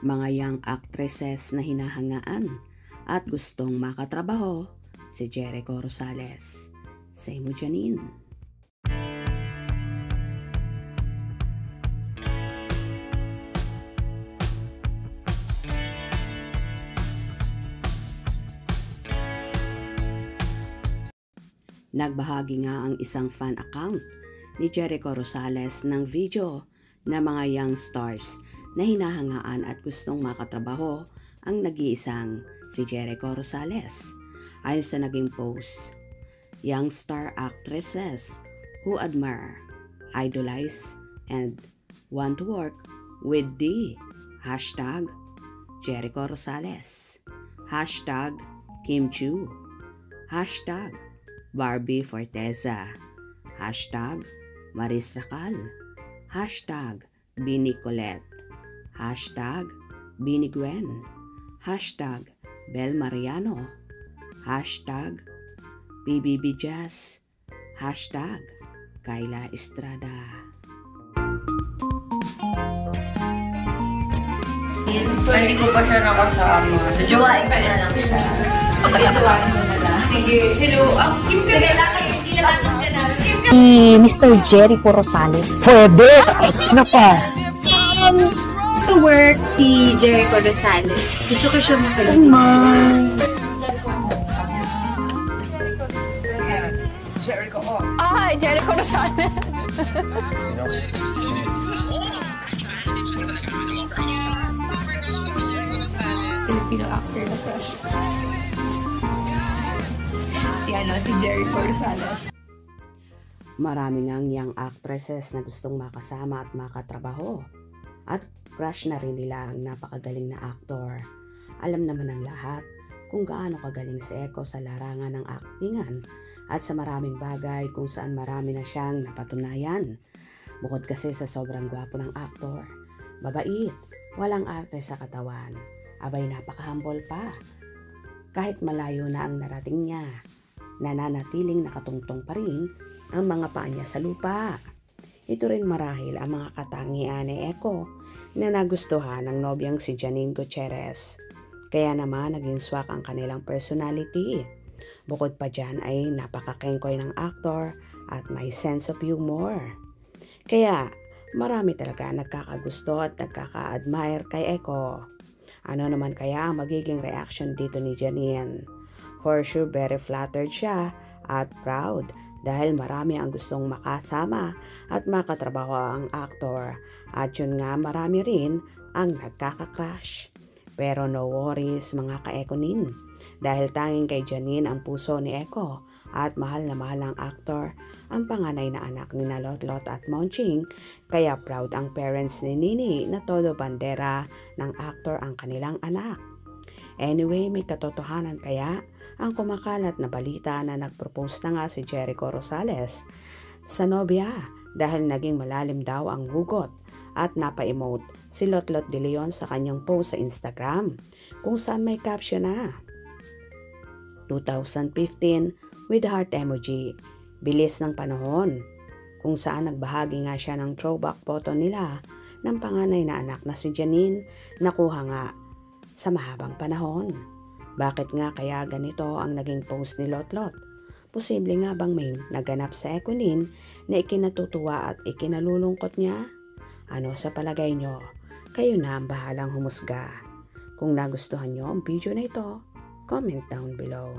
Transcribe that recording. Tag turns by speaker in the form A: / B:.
A: Mga young actresses na hinahangaan at gustong makatrabaho si Jericho Rosales. Say mo Janine. Nagbahagi nga ang isang fan account ni Jericho Rosales ng video na mga young stars na hinahangaan at gustong makatrabaho ang nag-iisang si Jericho Rosales. Ayon sa naging post, young star actresses who admire, idolize, and want to work with the hashtag Jericho Rosales, hashtag Kim Chiu, hashtag Barbie Forteza, hashtag Maris Racal, hashtag Bini Colette, hashtag Bini Gwen, hashtag Bel Mariano, hashtag PBB Jazz, hashtag Kayla Estrada.
B: Hindi ko pa siya nakasama. Jowain ka na lang siya. Jowain mo na lang. Hello. Sige lang kayo. Kilalanin ka na.
C: Si Mr. Jericho Rosales.
D: Pwede! Ano pa?
E: To work si Jericho Rosales. Gusto ko siya makalaman.
D: Jericho, oh.
C: Hi, Jericho Rosales.
E: Filipino actor na crush. Si Jericho Rosales.
A: Marami ngang young actresses na gustong makasama at makatrabaho. At crush na rin nila ang napakagaling na aktor. Alam naman ng lahat kung gaano kagaling si Eko sa larangan ng aktingan at sa maraming bagay kung saan marami na siyang napatunayan. Bukod kasi sa sobrang gwapo ng aktor, mabait, walang arte sa katawan, abay napaka-humble pa. Kahit malayo na ang narating niya, nananatiling nakatungtong pa rin ang mga paa niya sa lupa. Ito rin marahil ang mga katangian ni Eko na nagustuhan ng nobyang si Janine Gutierrez. Kaya naman naging swak ang kanilang personality. Bukod pa dyan ay napakakengkoy ng aktor at may sense of humor. Kaya marami talaga nagkakagusto at nagkaka-admire kay Eko. Ano naman kaya ang magiging reaction dito ni Janine? For sure very flattered siya at proud dahil marami ang gustong makasama at makatrabaho ang aktor. At yun nga marami rin ang nagkaka-crush. Pero no worries mga ka-Ekonin dahil tanging kay Janine ang puso ni Eko at mahal na mahal ang aktor ang panganay na anak ni Lotlot at Monching, kaya proud ang parents ni Nini na todo bandera ng aktor ang kanilang anak. Anyway, may katotohanan kaya ang kumakalat na balita na nagpropose na nga si Jericho Rosales sa nobya dahil naging malalim daw ang hugot at napa-emote si Lotlot de Leon sa kanyang post sa Instagram kung saan may caption na 2015 with heart emoji, bilis ng panahon, kung saan nagbahagi nga siya ng throwback photo nila ng panganay na anak na si Janine nakuha nga sa mahabang panahon. Bakit nga kaya ganito ang naging post ni Lotlot? Posible nga bang may naganap sa Ekonin na ikinatutuwa at ikinalulungkot niya? Ano sa palagay nyo? Kayo na ang bahalang humusga. Kung nagustuhan nyo ang video na ito, comment down below.